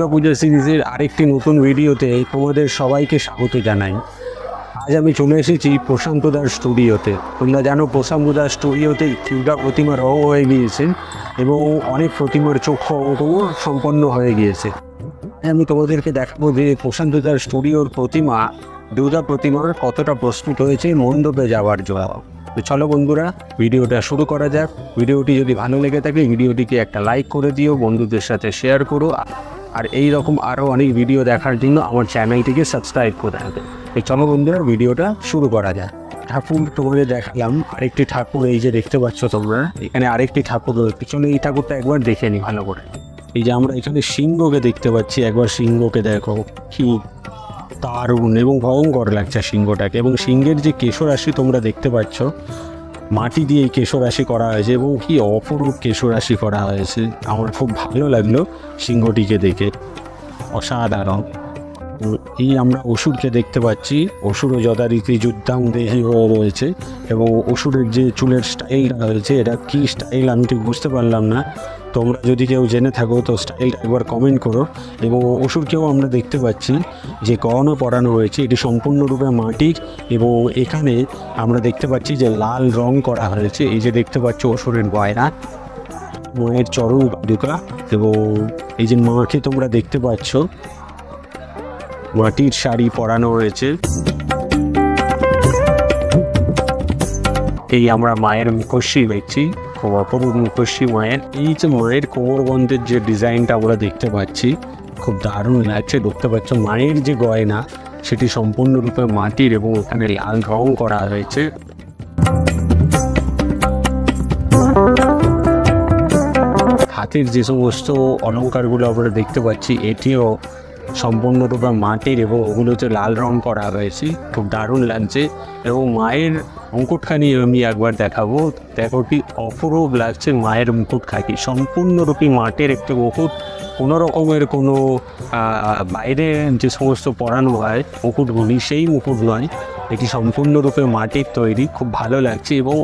দুর্গাপূজা সিরিজের আরেকটি নতুন ভিডিওতে তোমাদের সবাইকে স্বাগত জানাই। আজ আমি চলে এসেছি প্রশান্ত দার স্টুডিওতে। তোমরা জানো প্রশান্ত দার স্টুডিওতে দুর্গা প্রতিমা রং হয়ে গিয়েছে এবং অনেক প্রতিমার চক্ষু অঙ্কনও সম্পন্ন হয়ে গিয়েছে। আমি তোমাদেরকে দেখাবো যে প্রশান্ত দার স্টুডিওর প্রতিমা দুর্গা প্রতিমার কতটা প্রস্তুত হয়েছে মণ্ডপে যাওয়ার জন্য। তো চলো বন্ধুরা, ভিডিওটা শুরু করা যাক। ভিডিওটি যদি ভালো লেগে থাকে ভিডিওটিকে একটা লাইক করে দিও, বন্ধুদের সাথে শেয়ার করো, আর এই রকম আরও অনেক ভিডিও দেখার জন্য আমার চ্যানেলটিকে সাবস্ক্রাইব করে দেবে। এই চলো বন্ধুরা, ভিডিওটা শুরু করা যায়। ঠাকুর তোমাদের দেখালাম, আরেকটি ঠাকুর এই যে দেখতে পাচ্ছ তোমরা, এখানে আরেকটি ঠাকুর রয়েছে। চলো এই ঠাকুরটা একবার দেখে নিই ভালো করে। এই যে আমরা এখানে সিংহকে দেখতে পাচ্ছি, একবার সিংহকে দেখো, কি দারুণ এবং ভয়ঙ্কর লাগছে সিংহটাকে। এবং সিংহের যে কেশরাশি তোমরা দেখতে পাচ্ছ, মাটি দিয়ে এই কেশরাশি করা হয়েছে এবং কি অপরূপ কেশরাশি করা হয়েছে। আমার খুব ভালো লাগলো সিংহটিকে দেখে, অসাধারণ। এই আমরা অসুরকে দেখতে পাচ্ছি, অসুরও যথারীতি যুদ্ধাং দেহী হয়ে রয়েছে এবং অসুরের যে চুলের স্টাইলটা রয়েছে, এটা কী স্টাইল আমি ঠিক বুঝতে পারলাম না। তোমরা যদি কেউ জেনে থাকো তো স্টাইলটা একবার কমেন্ট করো। এবং অসুরকেও আমরা দেখতে পাচ্ছি যে গহনা পরানো হয়েছে, এটি সম্পূর্ণরূপে মাটির এবং এখানে আমরা দেখতে পাচ্ছি যে লাল রং করা হয়েছে। এই যে দেখতে পাচ্ছ অসুরের গয়না, মায়ের চরণ পাদুকা, এবং এই যে মাকে তোমরা দেখতে পাচ্ছ মাটির শাড়ি পরানো হয়েছে। এই আমরা মায়ের মুখশ্রী দেখছি, খুব অপরূপ মুখশ্রী মায়ের। এই যে মায়ের কোমরবন্ধের যে ডিজাইনটা আমরা দেখতে পাচ্ছি, খুব দারুণ লাগছে। দেখতে পাচ্ছ মায়ের যে গয়না সেটি সম্পূর্ণরূপে মাটির এবং ওখানে লাল রং করা হয়েছে। হাতের যে সমস্ত অলঙ্কারগুলো আমরা দেখতে পাচ্ছি এটিও সম্পূর্ণরূপে মাটির এবং ওগুলোতে লাল রং করা হয়েছে, খুব দারুণ লাগছে। এবং মায়ের মুকুটখানি আমি একবার দেখাবো, দেখো কি অপরূপ লাগছে মায়ের মুকুটখানি। সম্পূর্ণরূপে মাটির একটি মুকুট, কোনো রকমের কোনো বাইরে যে সমস্ত পরানো হয় মুকুটগুলি সেই মুকুট নয়, এটি সম্পূর্ণরূপে মাটির তৈরি, খুব ভালো লাগছে। এবং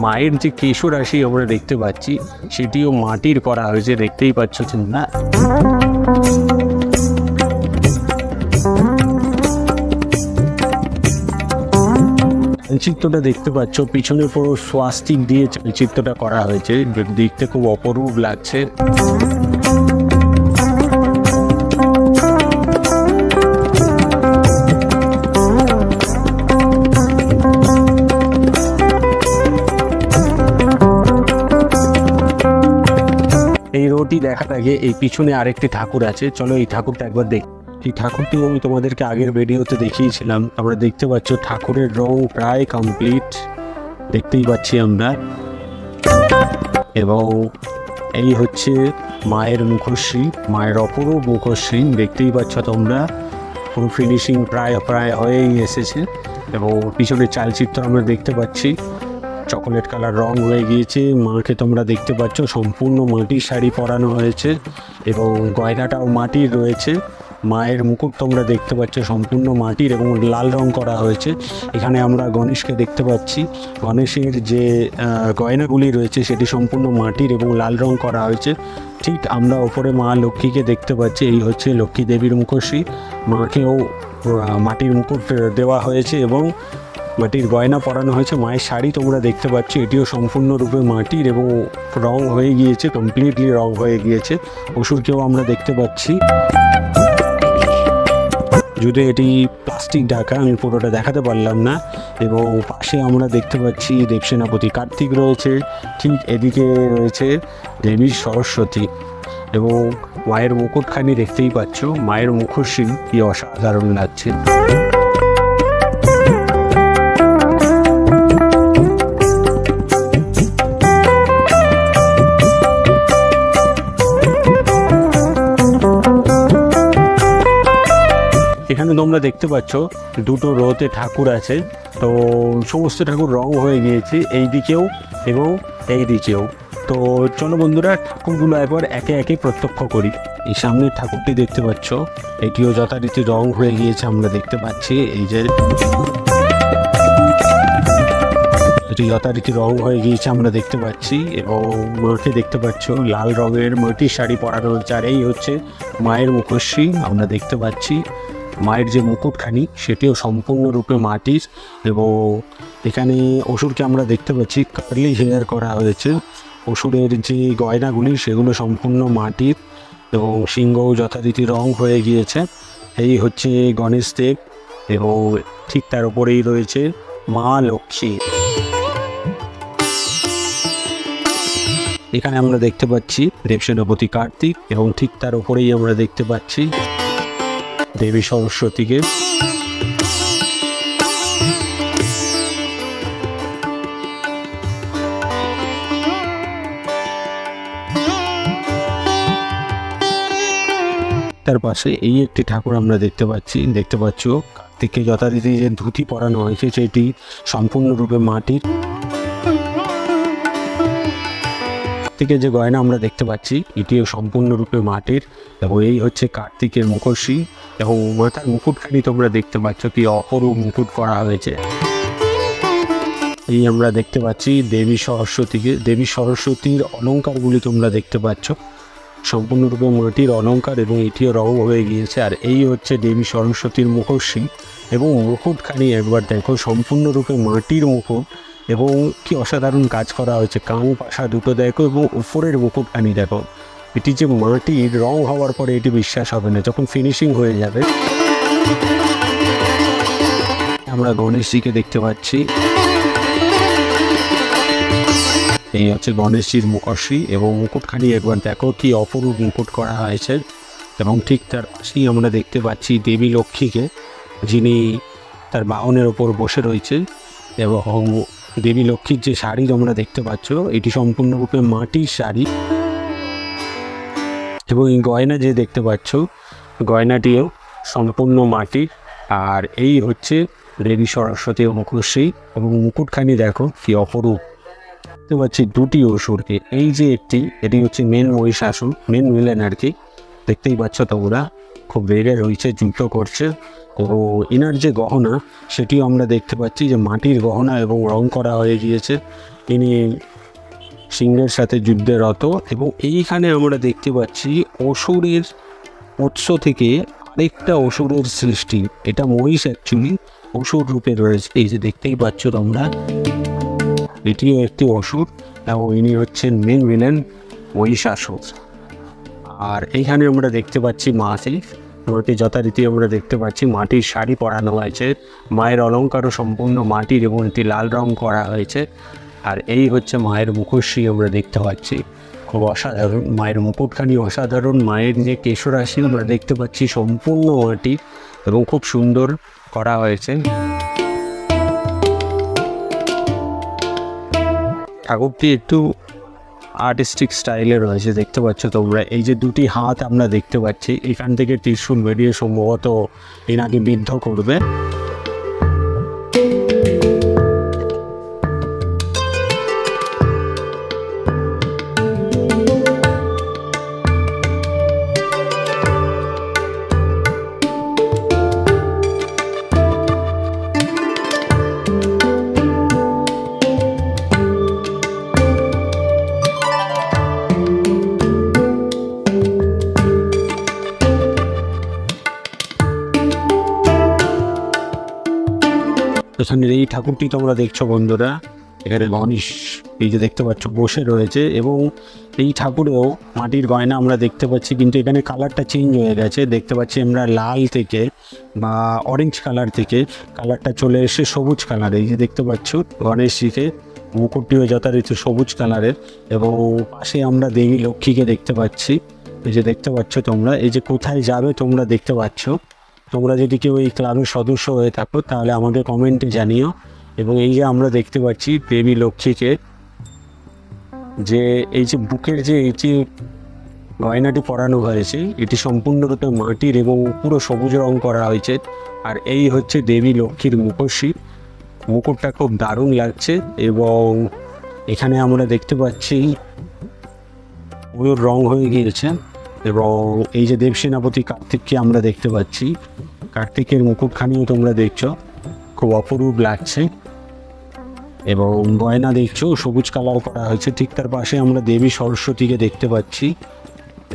মায়ের যে কেশরাশি আমরা দেখতে পাচ্ছি সেটিও মাটির করা হয়েছে, দেখতেই পাচ্ছ না। চালচিত্রটা দেখতে পাচ্ছ, পিছনে পুরো স্বাস্তিক দিয়ে চালচিত্রটা করা হয়েছে, দেখতে খুব অপরূপ লাগছে। এই রোডটি দেখার আগে এই পিছনে আরেকটি ঠাকুর আছে, চলো এই ঠাকুরটা একবার দেখি। এই ঠাকুরটিও আমি তোমাদেরকে আগের ভিডিওতে দেখিয়েছিলাম। আমরা দেখতে পাচ্ছ ঠাকুরের রং প্রায় কমপ্লিট, দেখতেই পাচ্ছি আমরা। এবং এই হচ্ছে মায়ের মুখশ্রী, মায়ের অপরূপ মুখশ্রী, দেখতেই পাচ্ছ তোমরা। পুরো ফিনিশিং প্রায় হয়েই এসেছে। এবং পিছনের চালচিত্র আমরা দেখতে পাচ্ছি, চকোলেট কালার রং হয়ে গিয়েছে। মাকে তোমরা দেখতে পাচ্ছ সম্পূর্ণ মাটির শাড়ি পরানো হয়েছে এবং গয়নাটাও মাটির রয়েছে। মায়ের মুকুট তোমরা দেখতে পাচ্ছ সম্পূর্ণ মাটির এবং লাল রং করা হয়েছে। এখানে আমরা গণেশকে দেখতে পাচ্ছি, গণেশের যে গয়নাগুলি রয়েছে সেটি সম্পূর্ণ মাটির এবং লাল রং করা হয়েছে। ঠিক আমরা ওপরে মা লক্ষ্মীকে দেখতে পাচ্ছি, এই হচ্ছে লক্ষ্মী দেবীর মুখশ্রী। মাকেও মাটির মুকুট দেওয়া হয়েছে এবং মাটির গয়না পরানো হয়েছে। মায়ের শাড়ি তোমরা দেখতে পাচ্ছ, এটিও সম্পূর্ণরূপে মাটির এবং রং হয়ে গিয়েছে, কমপ্লিটলি রং হয়ে গিয়েছে। অসুরকেও আমরা দেখতে পাচ্ছি, যদি এটি প্লাস্টিক ঢাকা, আমি পুরোটা দেখাতে পারলাম না। এবং পাশে আমরা দেখতে পাচ্ছি দেবসেনাপতি কার্তিক রয়েছে, ঠিক এদিকে রয়েছে দেবী সরস্বতী। এবং মায়ের মুকুটখানি দেখতেই পাচ্ছ, মায়ের মুখশ্রী কি অসাধারণ লাগছে। এখানে তোমরা দেখতে পাচ্ছ দুটো রোতে ঠাকুর আছে, তো সমস্ত ঠাকুর রং হয়ে গিয়েছে এই দিকেও এবং এই দিকেও। তো চলো বন্ধুরা, ঠাকুরগুলো একবার একে একে প্রত্যক্ষ করি। এই সামনের ঠাকুরটি দেখতে পাচ্ছ, এটিও যথারীতি রং হয়ে গিয়েছে আমরা দেখতে পাচ্ছি। এই যে এটি যথারীতি রং হয়ে গিয়েছে আমরা দেখতে পাচ্ছি, এবং মাকে দেখতে পাচ্ছ লাল রঙের মাটির শাড়ি পরানো হচ্ছে। আর এই হচ্ছে মায়ের মুখশ্রী আমরা দেখতে পাচ্ছি। মায়ের যে মুকুটখানি সেটিও সম্পূর্ণরূপে মাটির, এবং এখানে অসুরকে আমরা দেখতে পাচ্ছি কার্লি হেয়ার করা হয়েছে। অসুরের যে গয়নাগুলি সেগুলো সম্পূর্ণ মাটির, এবং সিংহও যথারীতি রং হয়ে গিয়েছে। এই হচ্ছে গণেশ দেব, এবং ঠিক তার উপরেই রয়েছে মা লক্ষ্মী। এখানে আমরা দেখতে পাচ্ছি দেবসেনাপতি কার্তিক, এবং ঠিক তার উপরেই আমরা দেখতে পাচ্ছি দেবী সরস্বতীকে। তার পাশে এই একটি ঠাকুর আমরা দেখতে পাচ্ছ কার্তিককে যথারীতি যে ধুতি পরানো হয়েছে সেটি সম্পূর্ণরূপে মাটির। কার্তিকের যে গয়না আমরা দেখতে পাচ্ছি এটিও সম্পূর্ণরূপে মাটির, এবং এই হচ্ছে কার্তিকের মুখশ্রী, এবং মাথার মুকুটখানি তোমরা দেখতে পাচ্ছ কি অপরূপ মুকুট করা হয়েছে। এই আমরা দেখতে পাচ্ছি দেবী সরস্বতীকে। দেবী সরস্বতীর অলঙ্কারগুলি তোমরা দেখতে পাচ্ছ সম্পূর্ণরূপে মাটির অলঙ্কার, এবং এটিও রং হয়ে গিয়েছে। আর এই হচ্ছে দেবী সরস্বতীর মুখশ্রী, এবং মুকুটখানি একবার দেখো সম্পূর্ণরূপে মাটির মুকুট, এবং কি অসাধারণ কাজ করা হয়েছে। কান পাশা দুটো দেখো, এবং উপরের মুকুটখানি দেখো। এটি যে মাটির রং হওয়ার পরে এটি বিশ্বাস হবে না, যখন ফিনিশিং হয়ে যাবে। আমরা গণেশজিকে দেখতে পাচ্ছি। এই হচ্ছে গণেশজির মুখশ্রী, এবং মুকুটখানি একবার দেখো কি অপরূপ মুকুট করা হয়েছে। এবং ঠিক তার পাশেই আমরা দেখতে পাচ্ছি দেবী লক্ষ্মীকে, যিনি তার বাহনের ওপর বসে রয়েছে। এবং দেবী লক্ষ্মীর যে শাড়ি তোমরা দেখতে পাচ্ছ এটি সম্পূর্ণরূপে মাটির শাড়ি, এবং এই গয়না যে দেখতে পাচ্ছ গয়নাটিও সম্পূর্ণ মাটির। আর এই হচ্ছে দেবী সরস্বতীর মুখশ্রী, এবং মুকুটখানি দেখো কি অপরূপ। দেখতে পাচ্ছি দুটি অসুরকে, এই যে এটি হচ্ছে মেন মহিষাসুর, মেন ভিলেন আর কি। দেখতেই পাচ্ছ তোমরা খুব রেগে রয়েছে, যুদ্ধ করছে। ও এনার যে গহনা সেটিও আমরা দেখতে পাচ্ছি যে মাটির গহনা, এবং রং করা হয়ে গিয়েছে। ইনি সিংহের সাথে যুদ্ধে রত, এবং এইখানে আমরা দেখতে পাচ্ছি অসুরের উৎস থেকে আরেকটা অসুরের সৃষ্টি। এটা মহিষ অ্যাকচুয়ালি অসুর রূপে রয়েছে, এই যে দেখতেই পাচ্ছ তোমরা। এটিও একটি অসুর, এবং ইনি হচ্ছেন মেন ভিলেন মহিষাসুর। আর এইখানে আমরা দেখতে পাচ্ছি মাকে যথারীতি আমরা দেখতে পাচ্ছি মাটির শাড়ি পরানো হয়েছে। মায়ের অলঙ্কারও সম্পূর্ণ মাটির, এবং এটি লাল রং করা হয়েছে। আর এই হচ্ছে মায়ের মুখশ্রী আমরা দেখতে পাচ্ছি, খুব অসাধারণ। মায়ের মুকুটখানি অসাধারণ। মায়ের যে কেশরাশি আমরা দেখতে পাচ্ছি সম্পূর্ণ মাটির, এবং খুব সুন্দর করা হয়েছে। ঠাকুরটি একটু আর্টিস্টিক স্টাইলে রয়েছে, দেখতে পাচ্ছ তোমরা। এই যে দুটি হাত আমরা দেখতে পাচ্ছি, এখান থেকে ত্রিশূল বেরিয়ে সম্ভবত এনাকে বিদ্ধ করবে। এখানে এই ঠাকুরটি তোমরা দেখছো বন্ধুরা, এখানে গণেশ এই যে দেখতে পাচ্ছ বসে রয়েছে, এবং এই ঠাকুরেও মাটির গয়না আমরা দেখতে পাচ্ছি, কিন্তু এখানে কালারটা চেঞ্জ হয়ে গেছে। দেখতে পাচ্ছি আমরা লাল থেকে বা অরেঞ্জ কালার থেকে কালারটা চলে এসে সবুজ কালারে। এই যে দেখতে পাচ্ছ গণেশজিকে, মুকুটটিও যথারীতি সবুজ কালারের, এবং পাশে আমরা দেবী লক্ষ্মীকে দেখতে পাচ্ছি। এই যে দেখতে পাচ্ছ তোমরা, এই যে কোথায় যাবে তোমরা দেখতে পাচ্ছ। তোমরা যদি কেউ এই ক্লাবের সদস্য হয়ে থাকো তাহলে আমাদের কমেন্টে জানিও। এবং এই যে আমরা দেখতে পাচ্ছি দেবী লক্ষ্মীকে, যে এই যে বুকের যে এই যে গয়নাটি পরানো হয়েছে এটি সম্পূর্ণরূপে মাটির, এবং পুরো সবুজ রং করা হয়েছে। আর এই হচ্ছে দেবী লক্ষ্মীর মুখশ্রী। মুকুটটা খুব দারুণ লাগছে, এবং এখানে আমরা দেখতে পাচ্ছি পুরো রং হয়ে গিয়েছে। এবং এই যে দেবসেনাপতি কার্তিককে আমরা দেখতে পাচ্ছি, কার্তিকের মুকুটখানিও তোমরা দেখছো, খুব অপরূপ লাগছে। এবং গয়না দেখছো সবুজ কালার করা হয়েছে। ঠিক তার পাশে আমরা দেবী সরস্বতীকে দেখতে পাচ্ছি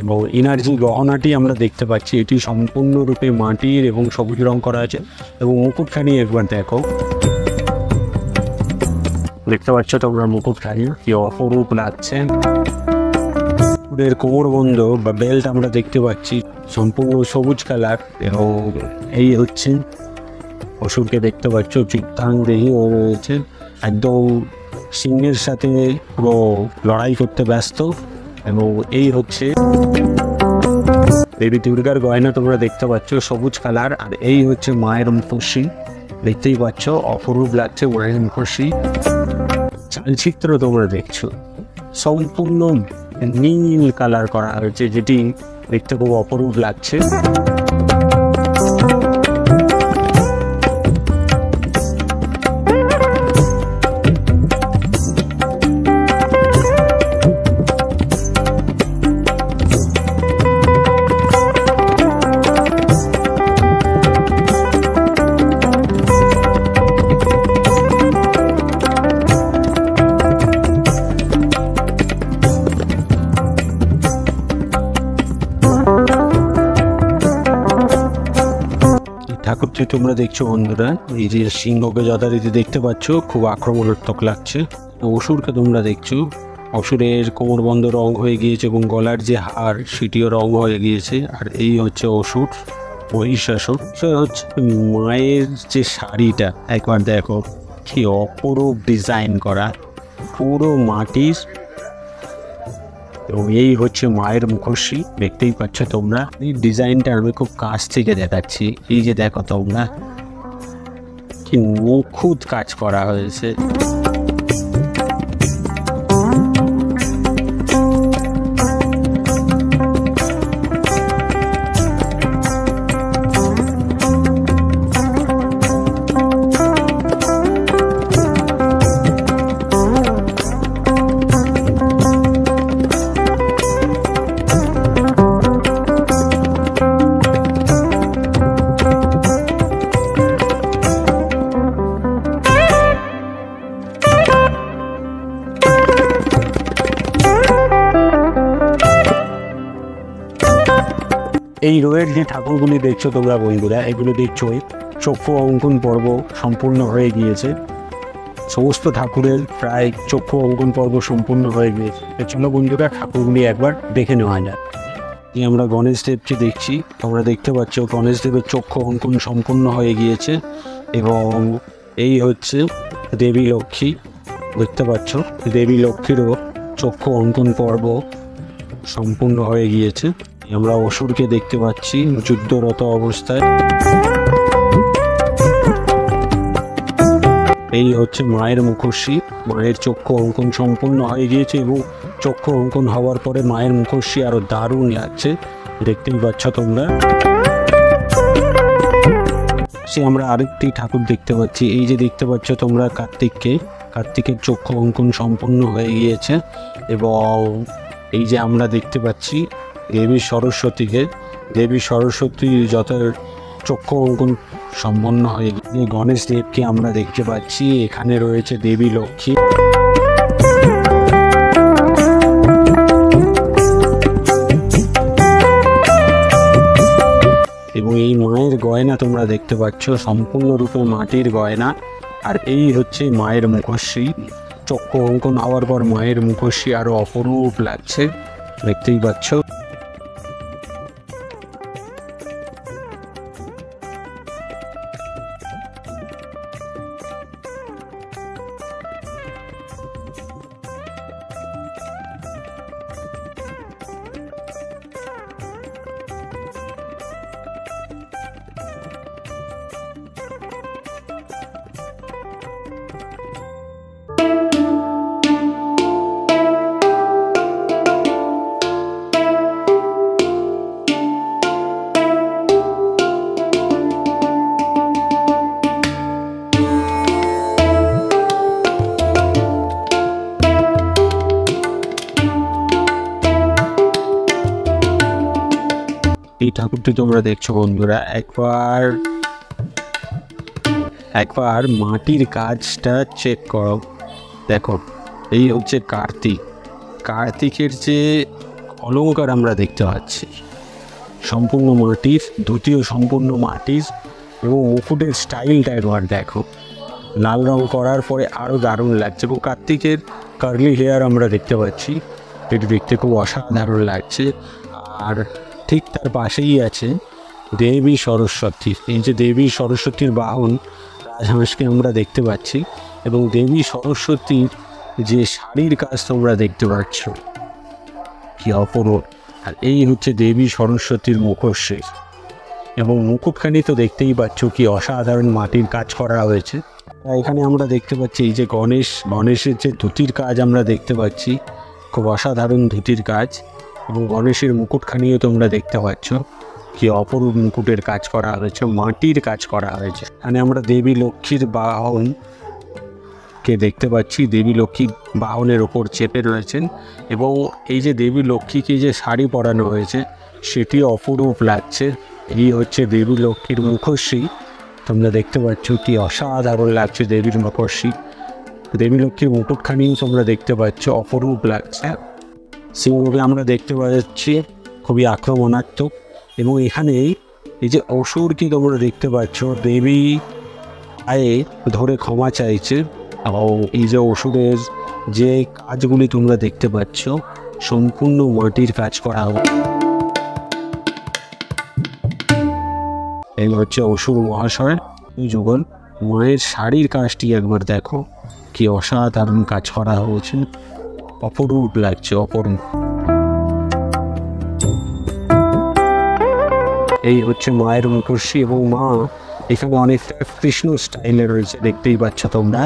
এবং এনার্জি গহনাটি আমরা দেখতে পাচ্ছি, এটি সম্পূর্ণরূপে মাটির এবং সবুজ রং করা আছে। এবং মুকুটখানি একবার দেখো, দেখতে পাচ্ছ তোমরা মুকুটখানি কি অপরূপ লাগছে। কোমরবন্ধ বা বেল্ট আমরা দেখতে পাচ্ছি সম্পূর্ণ সবুজ কালার। এবং এই হচ্ছে অসুরকে দেখতে পাচ্ছ, চিত্তাং দেহি রয়েছে, একদম সিংহের সাথে পুরো লড়াই করতে ব্যস্ত। এবং এই হচ্ছে দেবী দুর্গার গয়না তোমরা দেখতে পাচ্ছ সবুজ কালার। আর এই হচ্ছে মায়ের মুখোশী, দেখতেই পাচ্ছ অপরূপ লাগছে মায়ের মুখোশী। চালচিত্র তোমরা দেখছো সম্পূর্ণ নীল কালার করা হয়েছে, যেটি দেখতে খুব অপরূপ লাগছে। ঠাকুরটি তোমরা দেখছো বন্ধুরা, এই যে সিংহকে যথারীতি দেখতে পাচ্ছ, খুব আক্রমণাত্মক লাগছে। অসুরকে তোমরা দেখছো, অসুরের কোমরবন্ধ রং হয়ে গিয়েছে এবং গলার যে হার সেটিও রং হয়ে গিয়েছে। আর এই হচ্ছে অসুর, মহিষাসুর। হচ্ছে মায়ের যে শাড়িটা একবার দেখো, কি অপরূপ ডিজাইন করা, পুরো মাটির। এবং এই হচ্ছে মায়ের মুখোশী, দেখতেই পাচ্ছ তোমরা। এই ডিজাইনটা আমি খুব কাছ থেকে দেখাচ্ছি, এই যে দেখো তোমরা কি নিখুঁত কাজ করা হয়েছে। এই রোয়ের যে ঠাকুরগুলি দেখছো তোমরা বন্ধুরা, এগুলো দেখছো চক্ষু অঙ্কন পর্ব সম্পূর্ণ হয়ে গিয়েছে। সমস্ত ঠাকুরের প্রায় চক্ষু অঙ্কন পর্ব সম্পূর্ণ হয়ে গিয়েছে। চলো বন্ধুরা ঠাকুরগুলি একবার দেখে নেওয়া যায়। এই আমরা গণেশ দেবকে দেখছি, তোমরা দেখতে পাচ্ছ গণেশ দেবের চক্ষু অঙ্কন সম্পূর্ণ হয়ে গিয়েছে। এবং এই হচ্ছে দেবী লক্ষ্মী, দেখতে পাচ্ছ দেবী লক্ষ্মীরও চক্ষু অঙ্কন পর্ব সম্পূর্ণ হয়ে গিয়েছে। আমরা অসুরকে দেখতে পাচ্ছি যুদ্ধরত অবস্থায়। এই হচ্ছে মায়ের মুখোশী, মায়ের চক্ষু অঙ্কন সম্পূর্ণ হয়ে গিয়েছে এবং চক্ষু অঙ্কন হওয়ার পরে মায়ের মুখোশী আরো দারুণ লাগছে, দেখতেই পাচ্ছ তোমরা। সে আমরা আরেকটি ঠাকুর দেখতে পাচ্ছি, এই যে দেখতে পাচ্ছ তোমরা কার্তিককে, কার্তিকের চক্ষু অঙ্কন সম্পূর্ণ হয়ে গিয়েছে। এবং এই যে আমরা দেখতে পাচ্ছি দেবী সরস্বতীকে, দেবী সরস্বতীর যত চক্ষু অঙ্কন সম্পন্ন হয়ে গিয়ে গণেশ দেবকে আমরা দেখতে পাচ্ছি। এখানে রয়েছে দেবী লক্ষ্মী। এবং এই মায়ের গয়না তোমরা দেখতে পাচ্ছ সম্পূর্ণরূপে মাটির গয়না। আর এই হচ্ছে মায়ের মুখোশী, চক্ষু অঙ্কন হওয়ার পর মায়ের মুখোশী আরো অপরূপ লাগছে, দেখতেই পাচ্ছ। এই ঠাকুরটি তোমরা দেখছো বন্ধুরা, একবার মাটির কাজটা চেক করো, দেখো এই হচ্ছে কার্তিকের যে অলঙ্কার আমরা দেখতে পাচ্ছি সম্পূর্ণ মাটির, ধুতিও সম্পূর্ণ মাটির, এবং মুকুটের স্টাইলটা একবার দেখো, লাল রং করার পরে আরও দারুণ লাগছে। এবং কার্তিকের কার্লি হেয়ার আমরা দেখতে পাচ্ছি, এটি দেখতে খুব অসাধারণ লাগছে। আর ঠিক তার পাশেই আছে দেবী সরস্বতী। এই যে দেবী সরস্বতীর বাহন রাজহাঁসকে আমরা দেখতে পাচ্ছি, এবং দেবী সরস্বতীর যে শাড়ির কাজ তোমরা দেখতে পাচ্ছ কি অপরূপ। আর এই হচ্ছে দেবী সরস্বতীর মুখশ্রী, এবং মুকুটখানি তো দেখতেই পাচ্ছ কি অসাধারণ মাটির কাজ করা হয়েছে। এখানে আমরা দেখতে পাচ্ছি এই যে গণেশের যে ধুতির কাজ আমরা দেখতে পাচ্ছি, খুব অসাধারণ ধুতির কাজ, এবং গণেশের মুকুটখানিও তোমরা দেখতে পাচ্ছ কি অপরূপ মুকুটের কাজ করা হয়েছে, মাটির কাজ করা হয়েছে। এখানে আমরা দেবী লক্ষ্মীর বাহনকে দেখতে পাচ্ছি, দেবী লক্ষ্মী বাহনের ওপর চেপে রয়েছেন, এবং এই যে দেবী লক্ষ্মীকে যে শাড়ি পরানো হয়েছে সেটি অপরূপ লাগছে। এই হচ্ছে দেবী লক্ষ্মীর মুখশ্রী, তোমরা দেখতে পাচ্ছ কি অসাধারণ লাগছে দেবীর মুখশ্রী। দেবী লক্ষ্মীর মুকুটখানিও তোমরা দেখতে পাচ্ছ, অপরূপ লাগছে। সিংহকে আমরা দেখতে পাচ্ছি খুবই আক্রমণাত্মক, এবং এখানে এই যে অসুরকে তোমরা দেখতে পাচ্ছ দেবী পায়ে ধরে ক্ষমা চাইছে, এবং এই যে অসুরের যে কাজগুলি তোমরা দেখতে পাচ্ছ সম্পূর্ণ মাটির কাজ করা হবে। এই হচ্ছে অসুর মহাশয় যুগল। মায়ের শাড়ির কাজটি একবার দেখো কি অসাধারণ কাজ করা হয়েছে, অপরূপ লাগছে, অপরূপ। এই হচ্ছে মায়ের মুখশ্রী, এবং মা এখানে অনেকটা কৃষ্ণ স্টাইলে রয়েছে, দেখতেই পাচ্ছ তোমরা।